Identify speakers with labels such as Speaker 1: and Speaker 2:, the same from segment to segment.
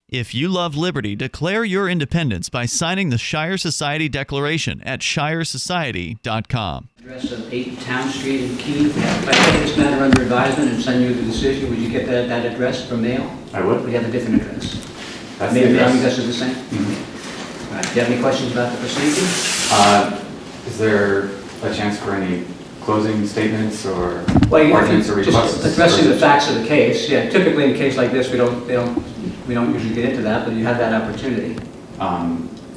Speaker 1: If you love liberty, declare your independence by signing the Shire Society Declaration at shiresociety.com.
Speaker 2: Address of 8 Town Street in Keene. If I take this matter under advisement and send you the decision, would you get that address for mail?
Speaker 3: I would.
Speaker 2: We have a different address.
Speaker 3: That's
Speaker 2: Maybe
Speaker 3: the address.
Speaker 2: the address is the same? Mm-hmm. All right. Do you have any questions about the procedure?
Speaker 3: Is there a chance for any closing statements or
Speaker 2: arguments
Speaker 3: or requests?
Speaker 2: Just addressing the facts of the case. Yeah, typically in a case like this, we don't usually get into that, but you have that opportunity.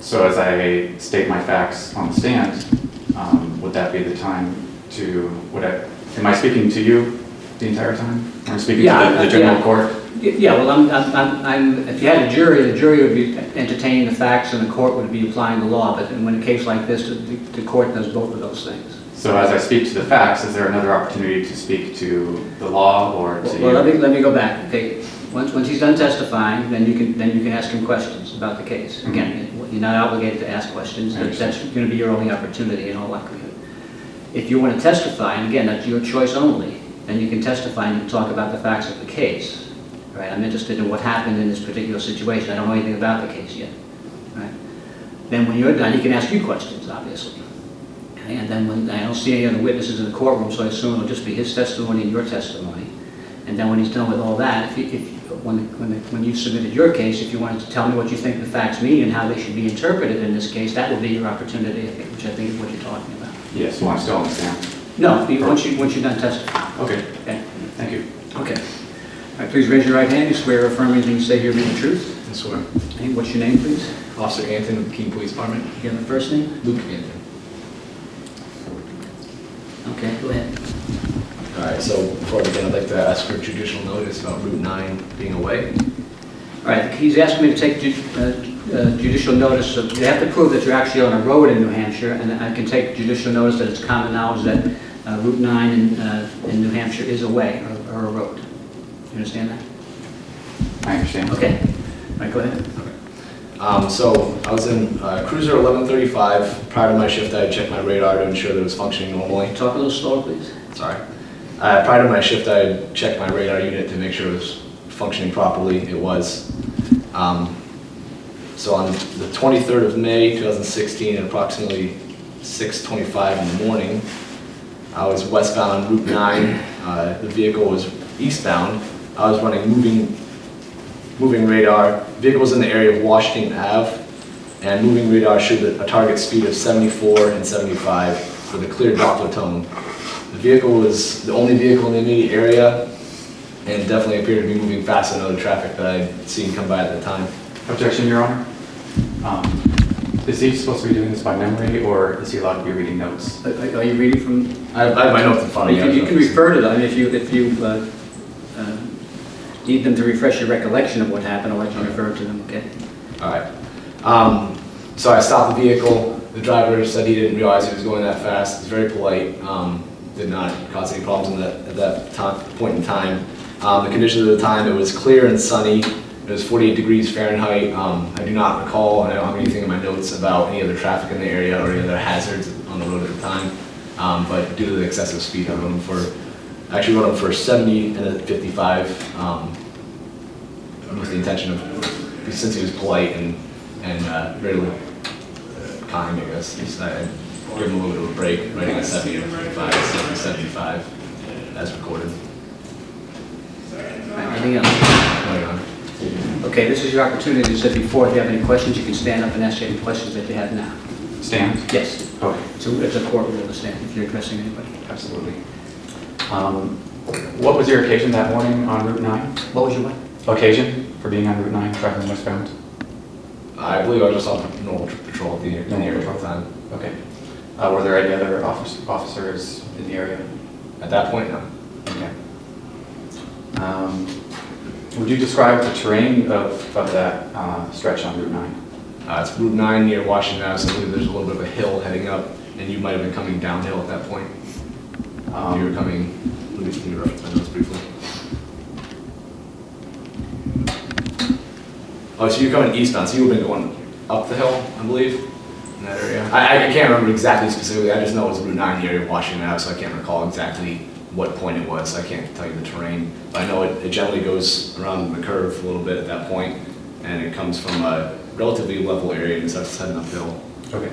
Speaker 3: So as I state my facts on the stand, would that be the time to, am I speaking to you the entire time? Am I speaking to the general court?
Speaker 2: Yeah, well, if you had a jury, the jury would be entertaining the facts and the court would be applying the law, but when a case like this, the court does both of those things.
Speaker 3: So as I speak to the facts, is there another opportunity to speak to the law or to
Speaker 2: Well, let me go back. Okay. Once he's done testifying, then you can ask him questions about the case. Again, you're not obligated to ask questions. That's going to be your only opportunity in all likelihood. If you want to testify, and again, that's your choice only, then you can testify and you can talk about the facts of the case. Right? I'm interested in what happened in this particular situation. I don't know anything about the case yet. Right? Then when you're done, he can ask you questions, obviously. And then when I don't see any other witnesses in the courtroom, so I assume it'll just be his testimony and your testimony. And then when he's done with all that, when you've submitted your case, if you wanted to tell me what you think the facts mean and how they should be interpreted in this case, that will be your opportunity, I think, which I think is what you're talking about.
Speaker 3: Yes, well, I still understand.
Speaker 2: No, once you're done testifying.
Speaker 3: Okay.
Speaker 2: Okay.
Speaker 3: Thank you.
Speaker 2: Okay. All right, please raise your right hand. You swear or affirm anything you say here be the truth?
Speaker 4: I swear.
Speaker 2: Hey, what's your name, please?
Speaker 4: Officer Antin of the Keene Police Department.
Speaker 2: You have a first name?
Speaker 4: Luke Antin.
Speaker 2: Okay, go ahead.
Speaker 4: All right, so before I begin, I'd like to ask for judicial notice about Route 9 being away.
Speaker 2: All right, he's asking me to take judicial notice. So you have to prove that you're actually on a road in New Hampshire, and I can take judicial notice that it's common knowledge that Route 9 in New Hampshire is a way or a road. You understand that?
Speaker 3: I understand.
Speaker 2: Okay. All right, go ahead.
Speaker 4: Okay. So I was in Cruiser 1135. Prior to my shift, I checked my radar to ensure that it was functioning normally.
Speaker 2: Talk a little slower, please.
Speaker 4: Sorry. Prior to my shift, I checked my radar unit to make sure it was functioning properly. It was. So on the 23rd of May, 2016, at approximately 6:25 in the morning, I was westbound on Route 9. The vehicle was eastbound. I was running moving radar. Vehicle was in the area of Washington Ave, and moving radar showed a target speed of 74 and 75 with a clear Doppler tone. The vehicle was the only vehicle in the immediate area, and definitely appeared to be moving faster than other traffic that I'd seen come by at the time.
Speaker 3: Objection, Your Honor. Is he supposed to be doing this by memory, or is he allowed to be reading notes?
Speaker 2: Are you reading from?
Speaker 4: I have my notes in front of me.
Speaker 2: You can refer to them if you need them to refresh your recollection of what happened. I'll let you refer to them. Okay.
Speaker 4: All right. So I stopped the vehicle. The driver said he didn't realize he was going that fast. He was very polite. Did not cause any problems at that point in time. The conditions at the time, it was clear and sunny. It was 48 degrees Fahrenheit. I do not recall, and I don't have anything in my notes about any other traffic in the area or any other hazards on the road at the time. But due to the excessive speed, I rode him for 70 and a 55 with the intention of, since he was polite and very kind, I guess. I gave him a little bit of a break, writing a 70 and a 55, 75 as recorded.
Speaker 2: Anything else? Okay, this is your opportunity. As I said before, if you have any questions, you can stand up and ask any questions that you have now.
Speaker 3: Stand?
Speaker 2: Yes.
Speaker 3: Okay.
Speaker 2: So it's a court rule to stand if you're addressing anybody.
Speaker 3: Absolutely. What was your occasion that morning on Route 9?
Speaker 2: What was your what?
Speaker 3: Occasion for being on Route 9, traveling westbound?
Speaker 4: I believe I was just on normal patrol at the area at the time.
Speaker 3: Okay. Were there any other officers in the area?
Speaker 4: At that point, no.
Speaker 3: Okay. Would you describe the terrain of that stretch on Route 9?
Speaker 4: It's Route 9 near Washington Ave, so I believe there's a little bit of a hill heading up, and you might have been coming downhill at that point. You were coming, let me reference my notes briefly. Oh, so you're coming eastbound, so you would have been going up the hill, I believe, in that area. I can't remember exactly specifically, I just know it was Route 9 area of Washington Ave, so I can't recall exactly what point it was, so I can't tell you the terrain. But I know it generally goes around the curve a little bit at that point, and it comes from a relatively level area and starts heading uphill.
Speaker 3: Okay.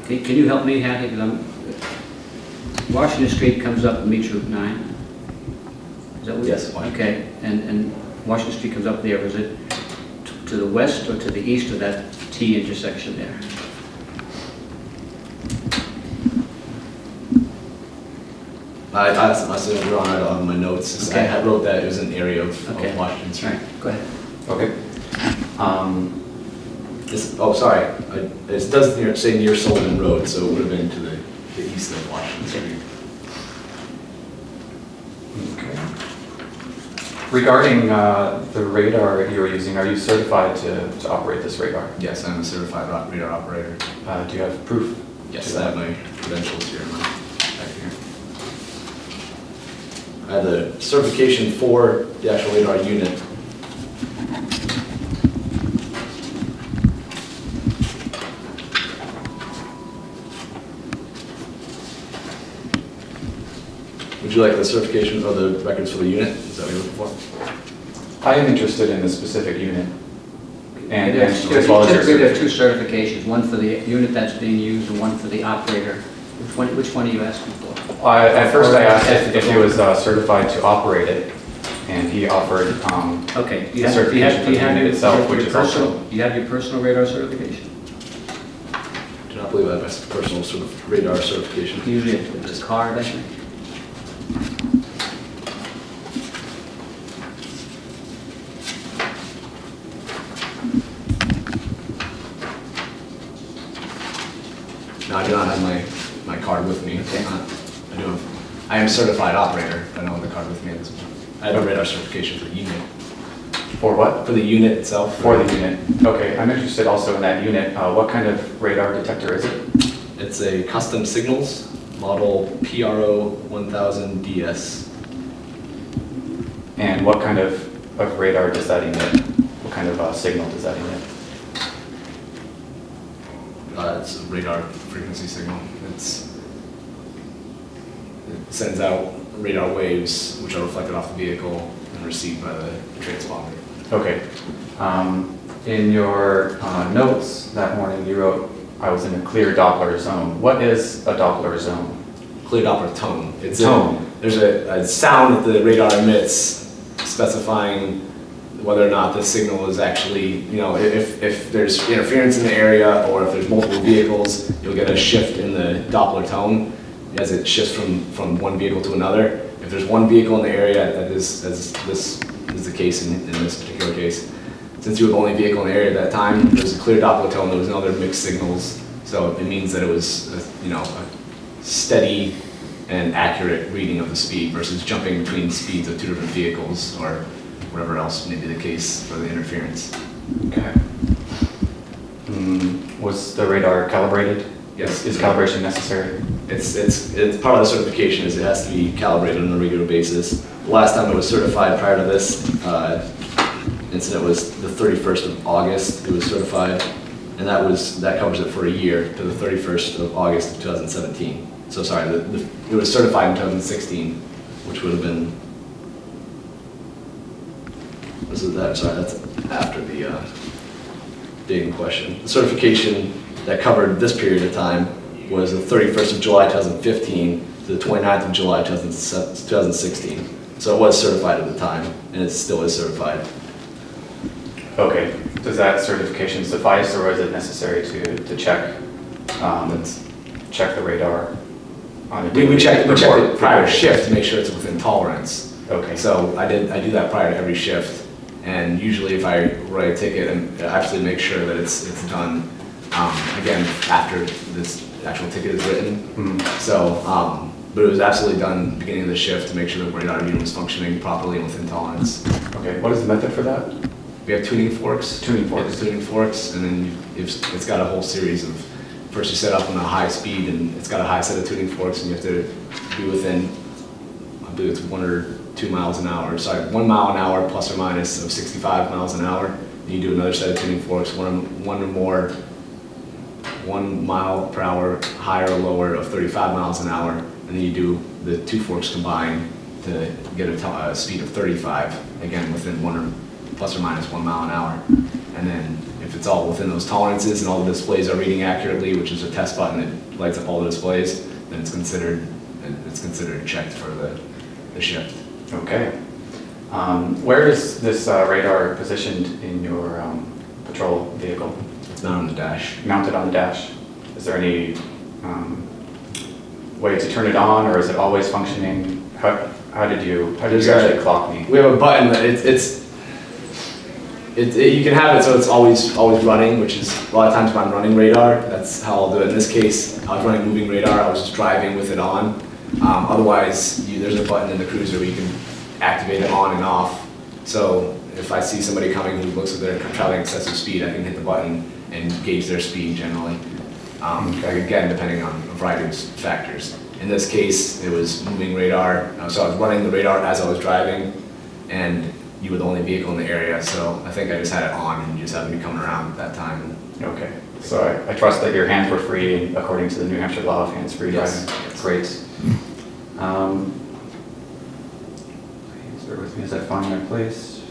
Speaker 2: Can you help me, Hattie? 'Cause Washington Street comes up and meets Route 9? Is that what?
Speaker 4: Yes, Washington.
Speaker 2: Okay, and Washington Street comes up there, is it to the west or to the east of that T intersection there?
Speaker 4: I must have drawn it on my notes.
Speaker 2: Okay.
Speaker 4: I wrote that it was an area of
Speaker 2: Okay.
Speaker 4: Washington
Speaker 2: All
Speaker 4: Street.
Speaker 2: right, go ahead.
Speaker 3: Okay.
Speaker 4: Oh, sorry. It does say near Sullivan Road, so it would have been to the east of Washington Street.
Speaker 3: Okay. Regarding the radar you're using, are you certified to operate this radar?
Speaker 4: Yes, I'm a certified radar operator.
Speaker 3: Do you have proof?
Speaker 4: Yes,
Speaker 3: to
Speaker 4: I
Speaker 3: that?
Speaker 4: have my credentials here. Back here. I have the certification for the actual radar unit. Would you like the certification or the records for the unit? Is that what you're looking for?
Speaker 3: I am interested in the specific unit. And
Speaker 2: There's-
Speaker 3: as well as your
Speaker 2: Typically, there are
Speaker 3: certification.
Speaker 2: two certifications, one for the unit that's being used and one for the operator. Which one are you asking for?
Speaker 3: At first I asked if he was certified to operate it, and he offered,
Speaker 2: Okay.
Speaker 3: The certification for the unit itself, which is also-
Speaker 2: Do you have your personal radar certification?
Speaker 4: Do not believe I have my personal radar certification.
Speaker 2: Usually it's a card, I think.
Speaker 4: No, I do not have my card with me.
Speaker 2: Okay.
Speaker 4: I am a certified operator. I don't have the card with me at this point. I have a radar certification for the unit.
Speaker 3: for what?
Speaker 4: For the unit itself.
Speaker 3: For the unit. Okay, I'm interested also in that unit. What kind of radar detector is it?
Speaker 4: It's a custom signals model PRO 1000DS.
Speaker 3: And what kind of radar does that emit? What kind of signal does that emit?
Speaker 4: It's a radar frequency signal. It sends out radar waves which are reflected off the vehicle and received by the transponder.
Speaker 3: Okay. In your notes that morning, you wrote, I was in a clear Doppler zone. What is a Doppler zone?
Speaker 4: Clear Doppler tone. It's
Speaker 3: Tone.
Speaker 4: There's a sound that the radar emits specifying whether or not the signal is actually, if there's interference in the area or if there's multiple vehicles, you'll get a shift in the Doppler tone as it shifts from one vehicle to another. If there's one vehicle in the area, as this is the case in this particular case, since you were the only vehicle in the area at that time, there was a clear Doppler tone, there was no other mixed signals, so it means that it was a steady and accurate reading of the speed versus jumping between speeds of two different vehicles or whatever else may be the case for the interference.
Speaker 3: Okay. Was the radar calibrated?
Speaker 4: Yes.
Speaker 3: Is calibration necessary?
Speaker 4: It's part of the certification is it has to be calibrated on a regular basis. The last time it was certified prior to this incident was the 31st of August. It was certified, and that covers it for a year to the 31st of August of 2017. So sorry, it was certified in 2016, which would have been. That's after the date in question. The certification that covered this period of time was the 31st of July 2015 to the 29th of July 2016. So it was certified at the time, and it still is certified.
Speaker 3: Okay. Does that certification suffice, or is it necessary to check check the radar on a
Speaker 4: We check
Speaker 3: report?
Speaker 4: it prior to shift to make sure it's within tolerance.
Speaker 3: Okay.
Speaker 4: So I do that prior to every shift, and usually if I write a ticket, I actually make sure that it's done again after this actual ticket is written.
Speaker 3: Mhm.
Speaker 4: So, but it was absolutely done beginning of the shift to make sure the radar unit was functioning properly and within tolerance.
Speaker 3: Okay. What is the method for that?
Speaker 4: We have tuning forks.
Speaker 3: Tuning forks.
Speaker 4: Yeah, tuning forks, and then it's got a whole series of. First, you set up on a high speed, and it's got a high set of tuning forks, and you have to be within, I believe it's 1 or 2 miles an hour. Sorry, 1 mile an hour plus or minus of 65 miles an hour. And you do another set of tuning forks, one or more, 1 mile per hour higher or lower of 35 miles an hour, and then you do the two forks combined to get a speed of 35, again within plus or minus 1 mile an hour. And then if it's all within those tolerances and all the displays are reading accurately, which is a test button that lights up all the displays, then it's considered checked for the shift.
Speaker 3: Okay. Where is this radar positioned in your patrol vehicle?
Speaker 4: It's not on the dash.
Speaker 3: Mounted on the dash. Is there any way to turn it on, or is it always functioning? How did you actually clock me?
Speaker 4: We have a button that you can have it so it's always running, which is a lot of times when I'm running radar, that's how I'll do it. In this case, I was running moving radar, I was just driving with it on. Otherwise, there's a button in the cruiser where you can activate it on and off. So if I see somebody coming who looks like they're traveling excessive speed, I can hit the button and gauge their speed generally. Again, depending on a variety of factors. In this case, it was moving radar, so I was running the radar as I was driving, and you were the only vehicle in the area, so I think I just had it on and you just happened to be coming around at that time.
Speaker 3: Okay, so I trust that your hands were free according to the New Hampshire law of hands-free driving.
Speaker 4: Yes.
Speaker 3: Great. Please bear with me as I find my place.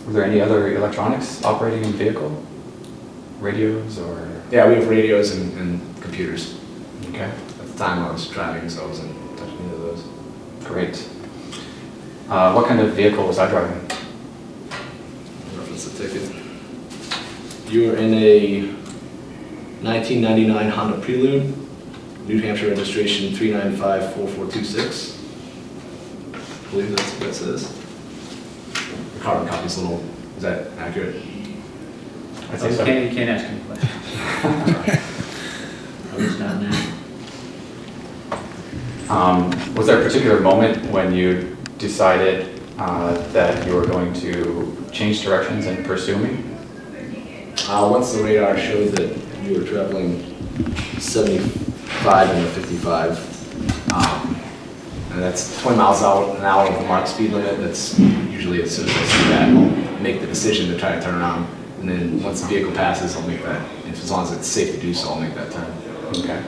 Speaker 3: Were there any other electronics operating in the vehicle? Radios or?
Speaker 4: Yeah, we have radios and computers.
Speaker 3: Okay.
Speaker 4: At the time I was driving, so I wasn't touching any of those.
Speaker 3: Great. What kind of vehicle was I driving?
Speaker 4: Reference the ticket. You were in a 1999 Honda Prelude, New Hampshire registration 3954426. I believe that's what that says. The carbon copy's a little, is that accurate?
Speaker 3: I'd say so.
Speaker 2: You can't ask any questions. At least not now.
Speaker 3: Was there a particular moment when you decided that you were going to change directions and pursue me?
Speaker 4: Once the radar showed that you were traveling 75 and a 55, and that's 20 miles an hour with the marked speed limit. That's usually as soon as I see that, I'll make the decision to try to turn around. And then once the vehicle passes, I'll make that, as long as it's safe to do so, I'll make that turn.
Speaker 3: Okay.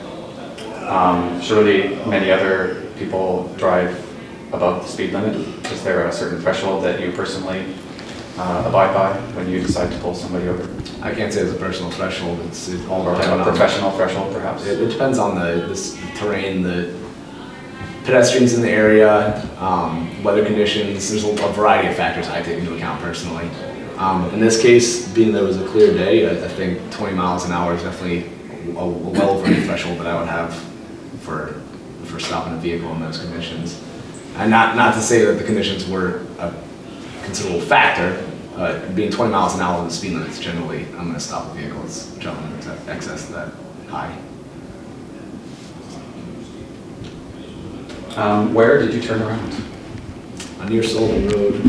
Speaker 3: Surely many other people drive above the speed limit. Is there a certain threshold that you personally abide by when you decide to pull somebody over?
Speaker 4: I can't say it's a personal threshold. It all
Speaker 3: Or
Speaker 4: depends
Speaker 3: a
Speaker 4: on
Speaker 3: professional threshold, perhaps?
Speaker 4: It depends on the terrain, the pedestrians in the area, weather conditions. There's a variety of factors I take into account personally. In this case, being there was a clear day, I think 20 miles an hour is definitely well over any threshold that I would have for stopping a vehicle in those conditions. And not to say that the conditions were a considerable factor, being 20 miles an hour with the speed limits, generally I'm going to stop a vehicle that's jumping into excess that high.
Speaker 3: Where did you turn around?
Speaker 4: Near Sullivan Road.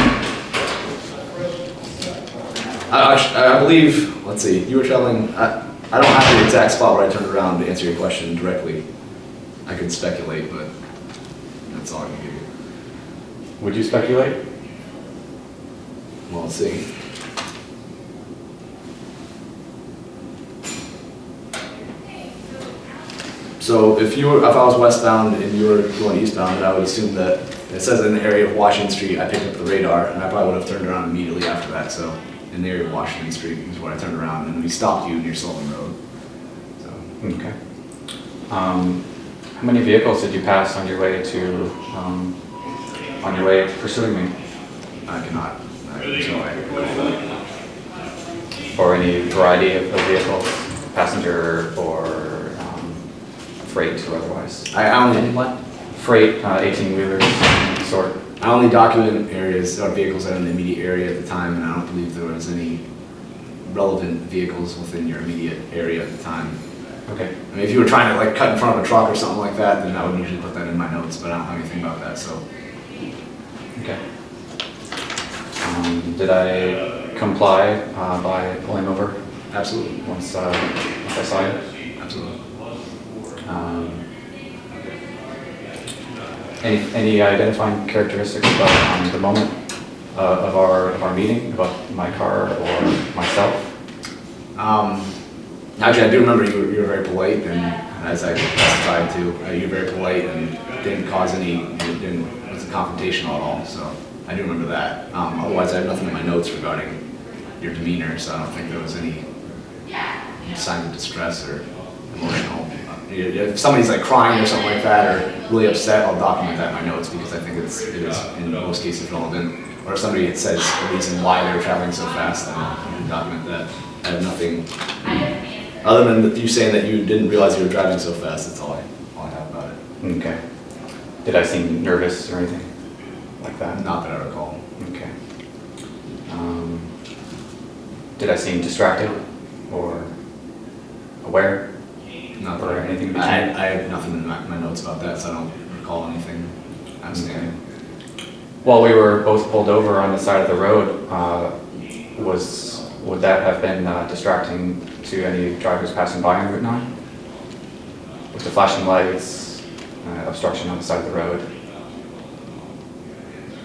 Speaker 4: I believe, let's see, you were traveling, I don't have the exact spot where I turned around to answer your question directly. I could speculate, but that's all I can give you.
Speaker 3: Would you speculate?
Speaker 4: Well, let's see. So if I was westbound and you were going eastbound, I would assume that it says in the area of Washington Street, I picked up the radar, and I probably would have turned around immediately after that. So in the area of Washington Street is where I turned around, and we stopped you near Sullivan Road. So.
Speaker 3: Okay. How many vehicles did you pass on your way pursuing me?
Speaker 4: I cannot. There's no way I could recall that.
Speaker 3: Or any variety of vehicles, passenger or freight or otherwise?
Speaker 4: I only
Speaker 2: What?
Speaker 3: Freight, 18-wheelers, sort.
Speaker 4: I only document areas or vehicles that are in the immediate area at the time, and I don't believe there was any relevant vehicles within your immediate area at the time.
Speaker 3: Okay.
Speaker 4: I mean, if you were trying to like cut in front of a truck or something like that, then I would usually put that in my notes, but I don't have anything about that, so.
Speaker 3: Okay. Did I comply by pulling over
Speaker 4: Absolutely.
Speaker 3: once I saw you?
Speaker 4: Absolutely.
Speaker 3: Any identifying characteristics about the moment of our meeting, about my car or myself?
Speaker 4: Actually, I do remember you were very polite, and as I testified to, you were very polite and didn't cause wasn't confrontational at all, so I do remember that. Otherwise, I have nothing in my notes regarding your demeanor, so I don't think there was any sign of distress or emotional. If somebody's like crying or something like that, or really upset, I'll document that in my notes because I think it is in most cases relevant. Or if somebody says a reason why they were traveling so fast, then I can document that. I have nothing other than you saying that you didn't realize you were driving so fast. That's all I have about it.
Speaker 3: Okay. Did I seem nervous or anything like that?
Speaker 4: Not that I recall.
Speaker 3: Okay. Did I seem distracted or aware?
Speaker 4: Not
Speaker 3: Or anything in between?
Speaker 4: I have nothing in my notes about that, so I don't recall anything outstanding.
Speaker 3: While we were both pulled over on the side of the road, would that have been distracting to any drivers passing by on Route 9? With the flashing lights, obstruction on the side of the road?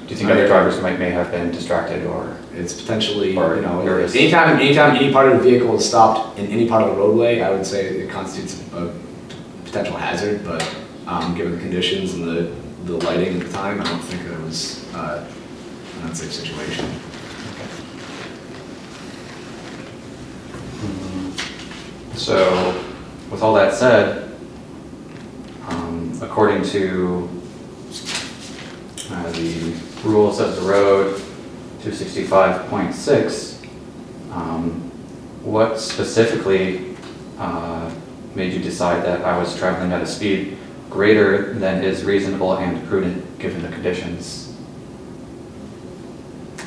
Speaker 3: Do you think other drivers may have been distracted or?
Speaker 4: It's potentially,
Speaker 3: Or
Speaker 4: you know,
Speaker 3: nervous.
Speaker 4: anytime any part of the vehicle is stopped in any part of the roadway, I would say it constitutes a potential hazard, but given the conditions and the lighting at the time, I don't think it was an unsafe situation.
Speaker 3: So, with all that said, according to the rules of the road 265.6, what specifically made you decide that I was traveling at a speed greater than is reasonable and prudent given the conditions?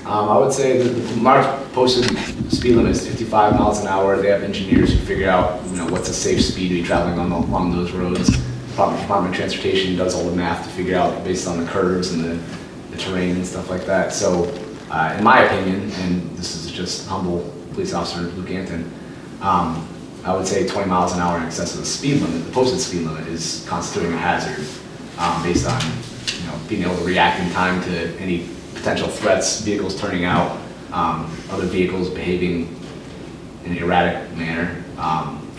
Speaker 4: I would say that the marked posted speed limit is 55 miles an hour. They have engineers who figure out, you know, what's a safe speed to be traveling along those roads. Department of Transportation does all the math to figure out based on the curves and the terrain and stuff like that. So, in my opinion, and this is just humble police officer Luke Antin, I would say 20 miles an hour in excess of the speed limit, the posted speed limit, is constituting a hazard based on, you know, being able to react in time to any potential threats, vehicles turning out, other vehicles behaving in an erratic manner,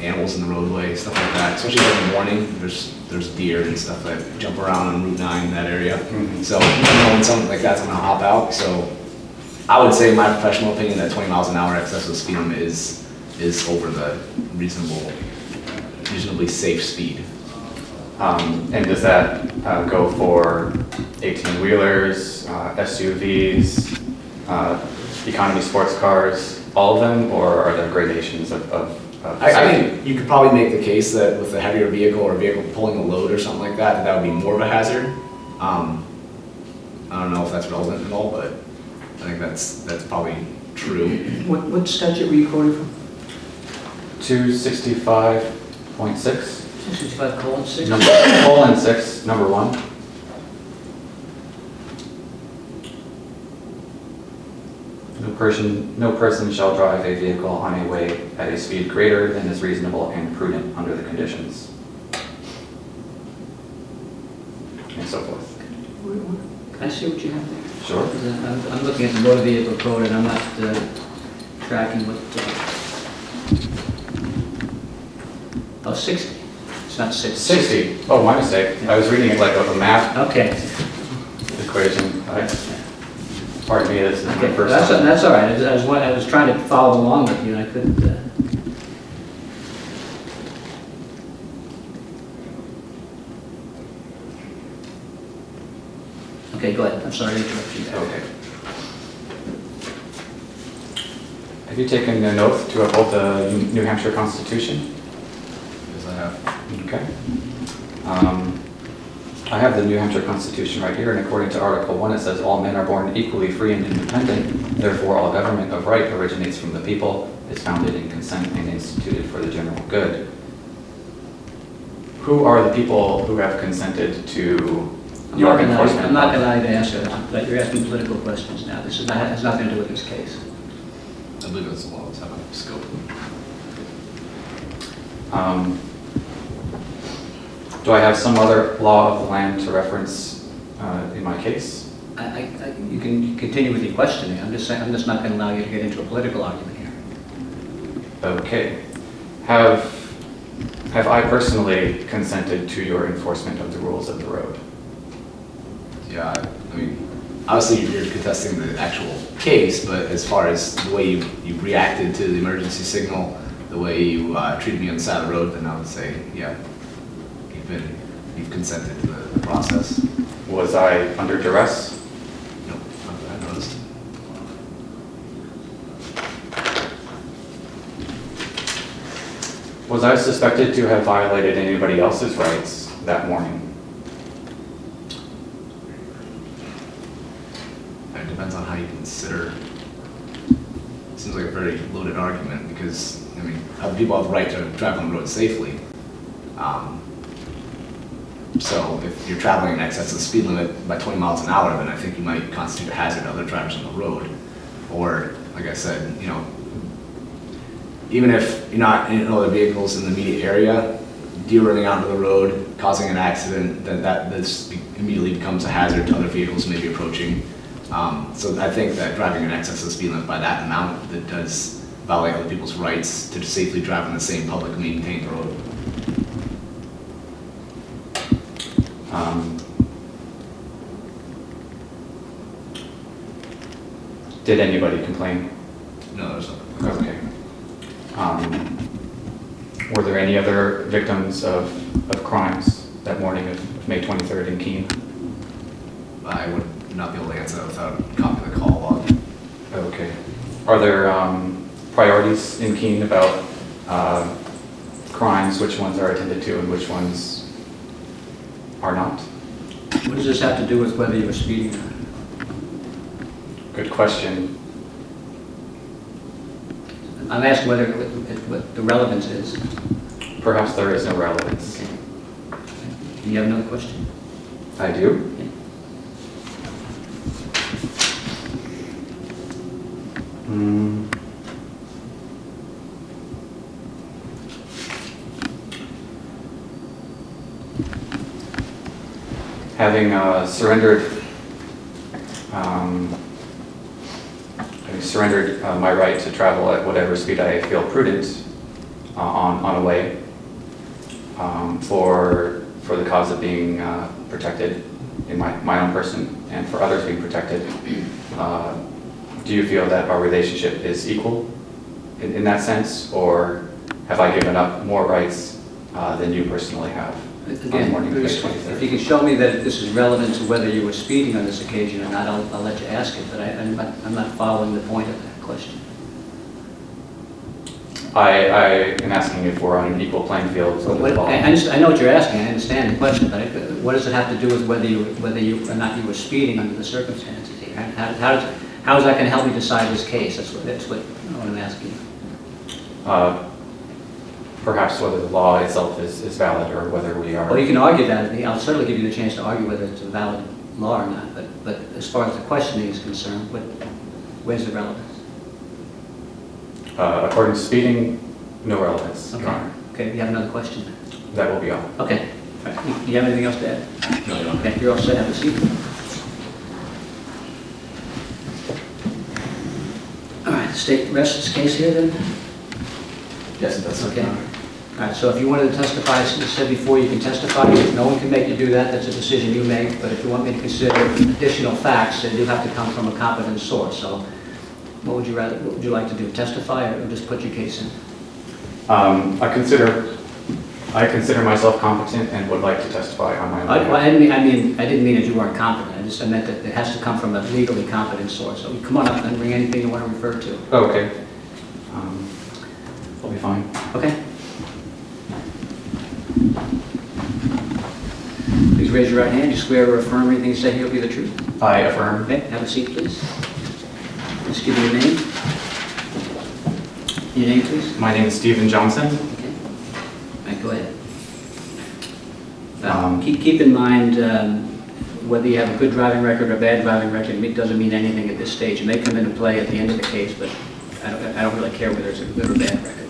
Speaker 4: animals in the roadway, stuff like that. Especially in the morning, there's deer and stuff that jump around on Route 9 in that area.
Speaker 3: Mm-hmm.
Speaker 4: So you know when something like that's gonna hop out. So I would say, in my professional opinion, that 20 miles an hour excess of the speed limit is over the reasonably safe speed.
Speaker 3: And does that go for 18-wheelers, SUVs, economy sports cars, all of them, or are there gradations of
Speaker 4: I
Speaker 3: safety?
Speaker 4: think you could probably make the case that with a heavier vehicle or a vehicle pulling a load or something like that, that would be more of a hazard. I don't know if that's relevant at all, but I think that's probably true.
Speaker 2: What statute were you quoting from?
Speaker 3: 265.6,
Speaker 2: 665:6?
Speaker 3: colon 6, number 1. No person shall drive a vehicle on a way at a speed greater than is reasonable and prudent under the conditions. And so forth.
Speaker 2: Can I see what you have there?
Speaker 3: Sure.
Speaker 2: I'm looking at the motor vehicle code and I'm not tracking what, oh, 60. It's not 60.
Speaker 3: 60. Oh, my mistake. I was reading it like a math
Speaker 2: Okay.
Speaker 3: equation. Pardon me, this is my
Speaker 2: Okay,
Speaker 3: first
Speaker 2: that's
Speaker 3: time.
Speaker 2: all right. I was trying to follow along with you and I couldn't. Okay, go ahead. I'm sorry to interrupt you there.
Speaker 3: Okay. Have you taken an oath to uphold the New Hampshire Constitution?
Speaker 4: Yes, I have.
Speaker 3: Okay. I have the New Hampshire Constitution right here, and according to Article 1, it says, all men are born equally free and independent. Therefore, all government of right originates from the people, is founded in consent, and instituted for the general good. Who are the people who have consented to your enforcement?
Speaker 2: I'm not going to allow you to answer that, but you're asking political questions now. This has nothing to do with this case.
Speaker 4: I believe that's the law. Let's have a scope.
Speaker 3: Do I have some other law of the land to reference in my case?
Speaker 2: You can continue with your questioning. I'm just saying, I'm just not going to allow you to get into a political argument here.
Speaker 3: Okay. Have I personally consented to your enforcement of the rules of the road?
Speaker 4: Yeah, I mean, obviously you're contesting the actual case, but as far as the way you reacted to the emergency signal, the way you treated me on the side of the road, then I would say, yeah, you've consented to the process.
Speaker 3: Was I under duress?
Speaker 4: No, not that I noticed.
Speaker 3: Was I suspected to have violated anybody else's rights that morning?
Speaker 4: It depends on how you consider. It seems like a very loaded argument because, I mean, other people have the right to drive on the road safely. So if you're traveling in excess of the speed limit by 20 miles an hour, then I think you might constitute a hazard to other drivers on the road. Or, like I said, you know, even if you're not in other vehicles in the immediate area, deer running onto the road, causing an accident, then this immediately becomes a hazard to other vehicles maybe approaching. So I think that driving in excess of the speed limit by that amount, that does violate other people's rights to safely drive on the same public maintained road.
Speaker 3: Did anybody complain?
Speaker 4: No, there's no.
Speaker 3: Okay. Were there any other victims of crimes that morning of May 23rd in Keene?
Speaker 4: I would not be able to answer that without a copy of the call log.
Speaker 3: Okay. Are there priorities in Keene about crimes, which ones are attended to and which ones are not?
Speaker 2: What does this have to do with whether you were speeding or not?
Speaker 3: Good question.
Speaker 2: I'm asking what the relevance is.
Speaker 3: Perhaps there is no relevance.
Speaker 2: Okay. Do you have another question?
Speaker 3: I do.
Speaker 2: Yeah.
Speaker 3: Having surrendered my right to travel at whatever speed I feel prudent on a way for the cause of being protected in my own person and for others being protected. Do you feel that our relationship is equal in that sense, or have I given up more rights than you personally have?
Speaker 2: Again, if you can show me that this is relevant to whether you were speeding on this occasion or not, I'll let you ask it, but I'm not following the point of that question.
Speaker 3: I am asking if we're on an equal playing field.
Speaker 2: I know what you're asking, I understand the question, but what does it have to do with whether you or not you were speeding under the circumstances here? How is that going to help me decide this case? That's what I'm asking you.
Speaker 3: Perhaps whether the law itself is valid or whether we are...
Speaker 2: Well, you can argue that. I'll certainly give you the chance to argue whether it's a valid law or not, but as far as the questioning is concerned, where's the relevance?
Speaker 3: According to speeding, no relevance, Your Honor.
Speaker 2: Okay, you have another question?
Speaker 3: That will be all.
Speaker 2: Okay. All right. Do you have anything else to add?
Speaker 4: No, you don't.
Speaker 2: Okay, you're all set. Have a seat. All right, the state rests this case here then?
Speaker 4: Yes, that's
Speaker 2: Okay. All right, so if you wanted to testify, as I said before, you can testify. No one can make you do that. That's a decision you make. But if you want me to consider additional facts, then you have to come from a competent source. So what would you like to do? Testify or just put your case in?
Speaker 3: I consider myself competent and would like to testify on my own behalf.
Speaker 2: I didn't mean that you weren't competent. I meant that it has to come from a legally competent source. So come on up and bring anything you want to refer to.
Speaker 3: Oh, okay. I'll be fine.
Speaker 2: Okay. Please raise your right hand. You swear or affirm anything you say here will be the truth?
Speaker 3: I affirm.
Speaker 2: Okay, have a seat, please. Just give me your name. Your name, please.
Speaker 3: My name is Stephen Johnson.
Speaker 2: Okay. All right, go ahead. Keep in mind whether you have a good driving record or a bad driving record, it doesn't mean anything at this stage. It may come into play at the end of the case, but I don't really care whether it's a good or bad record.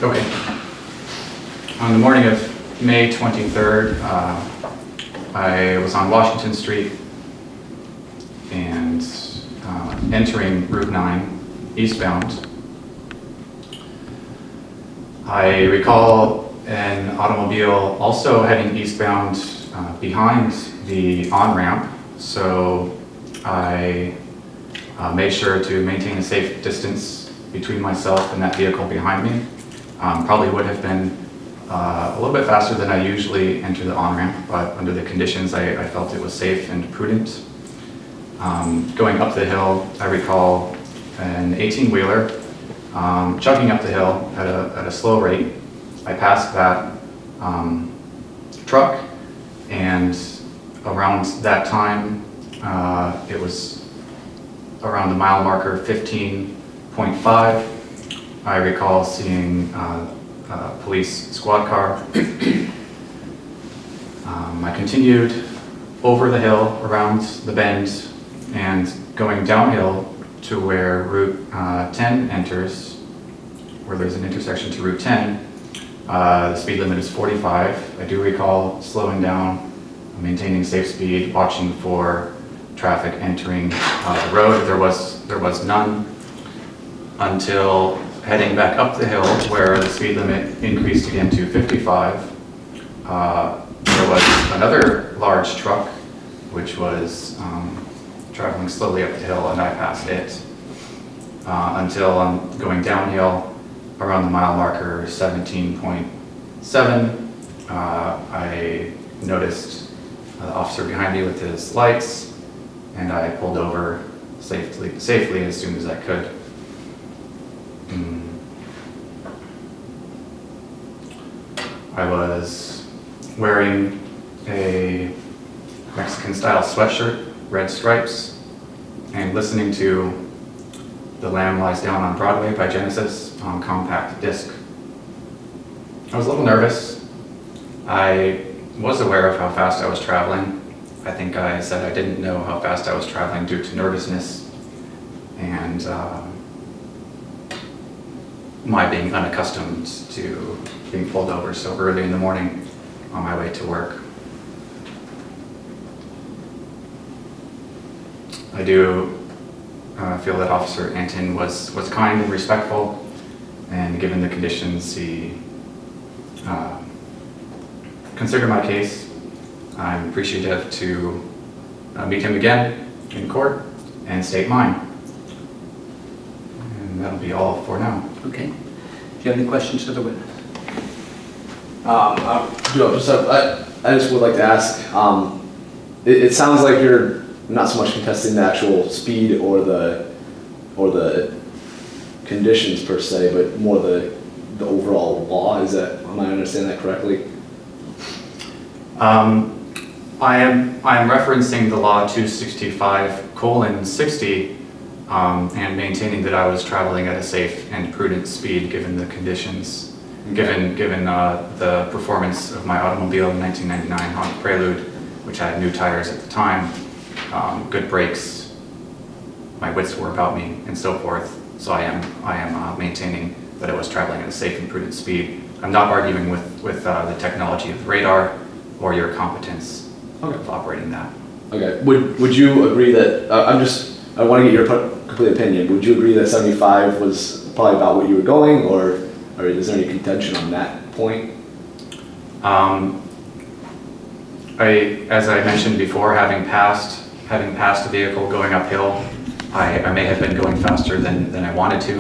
Speaker 3: Okay. On the morning of May 23rd, I was on Washington Street and entering Route 9 eastbound. I recall an automobile also heading eastbound behind the on-ramp, so I made sure to maintain a safe distance between myself and that vehicle behind me. Probably would have been a little bit faster than I usually enter the on-ramp, but under the conditions, I felt it was safe and prudent. Going up the hill, I recall an 18-wheeler chugging up the hill at a slow rate. I passed that truck, and around that time, it was around the mile marker 15.5. I recall seeing a police squad car. I continued over the hill, around the bend, and going downhill to where Route 10 enters, where there's an intersection to Route 10. The speed limit is 45. I do recall slowing down, maintaining safe speed, watching for traffic entering the road. There was none until heading back up the hill where the speed limit increased again to 55. There was another large truck which was traveling slowly up the hill, and I passed it until I'm going downhill around the mile marker 17.7. I noticed the officer behind me with his lights, and I pulled over safely as soon as I could. I was wearing a Mexican-style sweatshirt, red stripes, and listening to The Lamb Lies Down on Broadway by Genesis on compact disc. I was a little nervous. I was aware of how fast I was traveling. I think I said I didn't know how fast I was traveling due to nervousness and my being unaccustomed to being pulled over so early in the morning on my way to work. I do feel that Officer Antin was kind and respectful, and given the conditions, he considered my case. I'm appreciative to meet him again in court and state mine. And that'll be all for now.
Speaker 2: Okay. Do you have any questions for the witness?
Speaker 4: I just would like to ask, it sounds like you're not so much contesting the actual speed or the conditions per se, but more the overall law. Am I understanding that correctly?
Speaker 3: I am referencing the law 265:60 and maintaining that I was traveling at a safe and prudent speed given the conditions, given the performance of my automobile in 1999 Honda Prelude, which had new tires at the time, good brakes, my wits were about me, and so forth. So I am maintaining that I was traveling at a safe and prudent speed. I'm not arguing with the technology of the radar or your competence of operating that.
Speaker 4: Okay. Would you agree that I want to get your complete opinion. Would you agree that 75 was probably about what you were going, or is there any contention on that point? As I mentioned before, having passed a vehicle going uphill, I may have been going faster than I wanted to,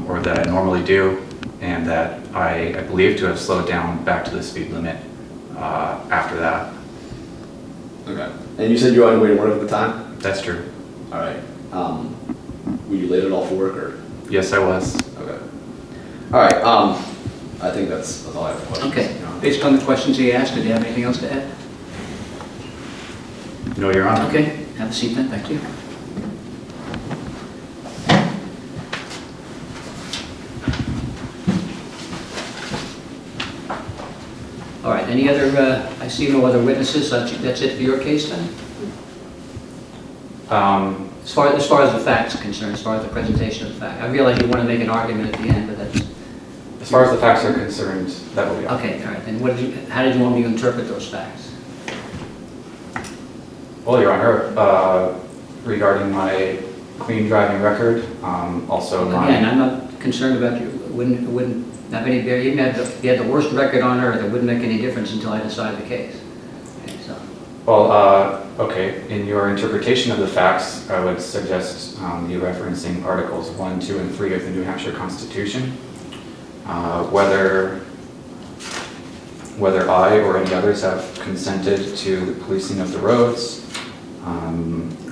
Speaker 4: or that I normally do, and that I believe to have slowed down back to the speed limit after that. Okay. And you said you were on your way to work at the time?
Speaker 3: That's true.
Speaker 4: All right. Were you late at all for work, or?
Speaker 3: Yes, I was.
Speaker 4: Okay. All right. I think that's all I have for questions.
Speaker 2: Okay. Based on the questions he asked, did you have anything else to add?
Speaker 3: No, Your Honor.
Speaker 2: Okay. Have a seat then. Thank you. All right. Any other? I see no other witnesses. That's it for your case then. As far as the facts are concerned, as far as the presentation of the fact, I realize you want to make an argument at the end, but that's.
Speaker 3: As far as the facts are concerned, that will be all.
Speaker 2: Okay. All right. And how did you want me to interpret those facts?
Speaker 3: Well, Your Honor, regarding my clean driving record, also
Speaker 2: Again, I'm not concerned about you. It wouldn't have any bearing. Even if you had the worst record on earth, it wouldn't make any difference until I decide the case. Okay, so.
Speaker 3: Well, okay, in your interpretation of the facts, I would suggest you referencing Articles 1, 2, and 3 of the New Hampshire Constitution. Whether I or any others have consented to the policing of the roads,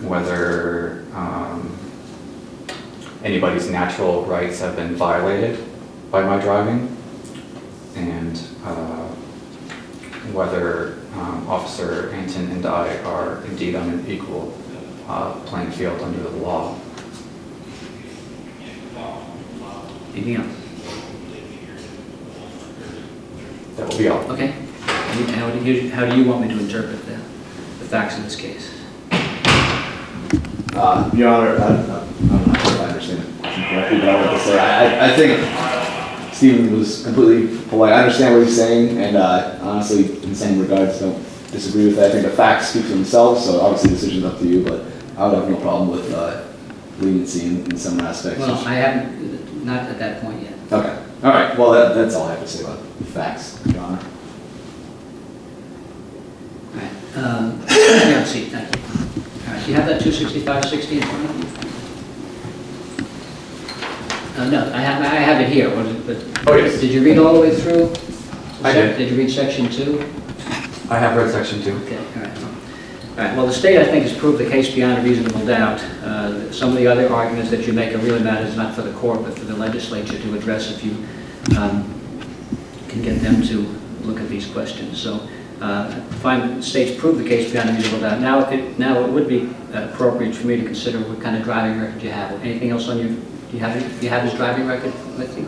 Speaker 3: whether anybody's natural rights have been violated by my driving, and whether Officer Antin and I are indeed on an equal playing field under the law.
Speaker 2: Anything else?
Speaker 3: That will be all.
Speaker 2: Okay. How do you want me to interpret the facts in this case?
Speaker 4: Your Honor, I don't know if I understand the question correctly, but I want to say, I think Stephen was completely polite. I understand what he's saying, and honestly, in some regards, don't disagree with that. I think the facts speak for themselves, so obviously the decision's up to you, but I would have no problem with leniency in some aspects.
Speaker 2: Well, I haven't, not at that point yet.
Speaker 4: Okay. All right. Well, that's all I have to say about the facts, Your Honor.
Speaker 2: All right. Yeah, see, thank you. All right, do you have that 265-60 in front of you? No, I have it here.
Speaker 3: Oh, yes.
Speaker 2: Did you read all the way through?
Speaker 3: I did.
Speaker 2: Did you read section 2?
Speaker 3: I have read section 2.
Speaker 2: Okay, all right. All right, well, the state, I think, has proved the case beyond a reasonable doubt. Some of the other arguments that you make are really matters not for the court, but for the legislature to address if you can get them to look at these questions. So, find the state's proved the case beyond a reasonable doubt. Now it would be appropriate for me to consider what kind of driving record you have. Anything else on your, do you have his driving record with you?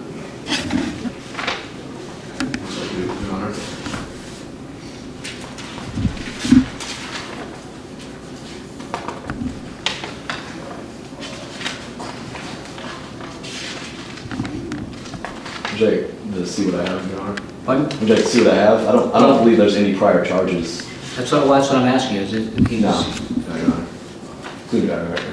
Speaker 4: Your Honor. Would you like to see what I have, Your Honor?
Speaker 2: Pardon?
Speaker 4: Would you like to see what I have? I don't believe there's any prior charges.
Speaker 2: That's what I'm asking you. Is it?
Speaker 4: No, Your Honor. Clean driving record.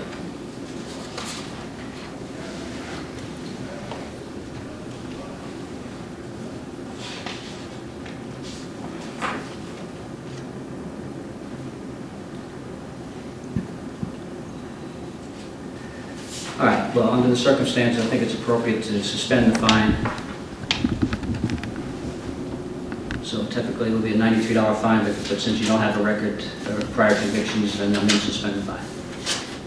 Speaker 2: All right, well, under the circumstances, I think it's appropriate to suspend the fine. So typically it will be a $93 fine, but since you don't have a record or prior convictions, then they'll need to suspend the fine. All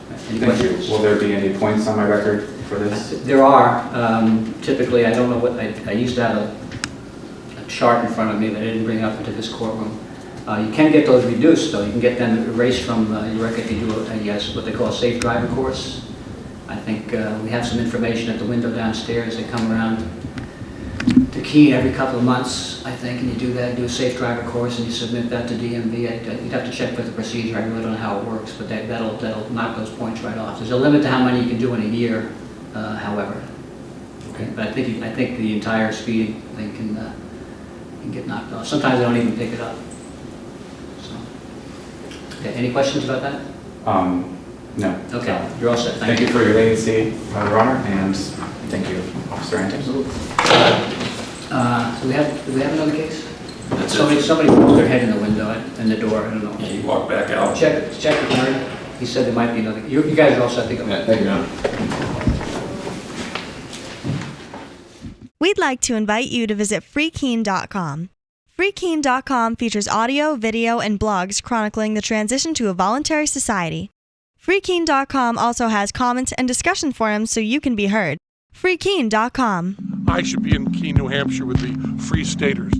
Speaker 2: right, any
Speaker 3: Thank
Speaker 2: questions?
Speaker 3: you. Will there be any points on my record for this?
Speaker 2: There are. Typically, I don't know what, I used to have a chart in front of me, but I didn't bring it up into this courtroom. You can get those reduced, though. You can get them erased from your record if you do what they call a safe driving course. I think we have some information at the window downstairs. They come around to Keene every couple of months, I think, and you do that, do a safe driver course, and you submit that to DMV. You'd have to check with the procedure. I really don't know how it works, but that'll knock those points right off. There's a limit to how many you can do in a year, however.
Speaker 3: Okay.
Speaker 2: But I think the entire speeding thing can get knocked off. Sometimes they don't even pick it up. So, okay, any questions about that?
Speaker 3: No.
Speaker 2: Okay, you're all set.
Speaker 3: Thank you for your leniency, Your Honor, and thank you, Officer Antin.
Speaker 2: Absolutely. Do we have another case? Somebody puts their head in the window, in the door, I don't know.
Speaker 5: Yeah, you walk back out.
Speaker 2: Check with Murray. He said there might be another. You guys are all set to go.
Speaker 4: Yeah, thank you, Your Honor.
Speaker 6: We'd like to invite you to visit freekeene.com. Freekeene.com features audio, video, and blogs chronicling the transition to a voluntary society. Freekeene.com also has comments and discussion forums so you can be heard. Freekeene.com.
Speaker 5: I should be in Keene, New Hampshire with the Free Staters.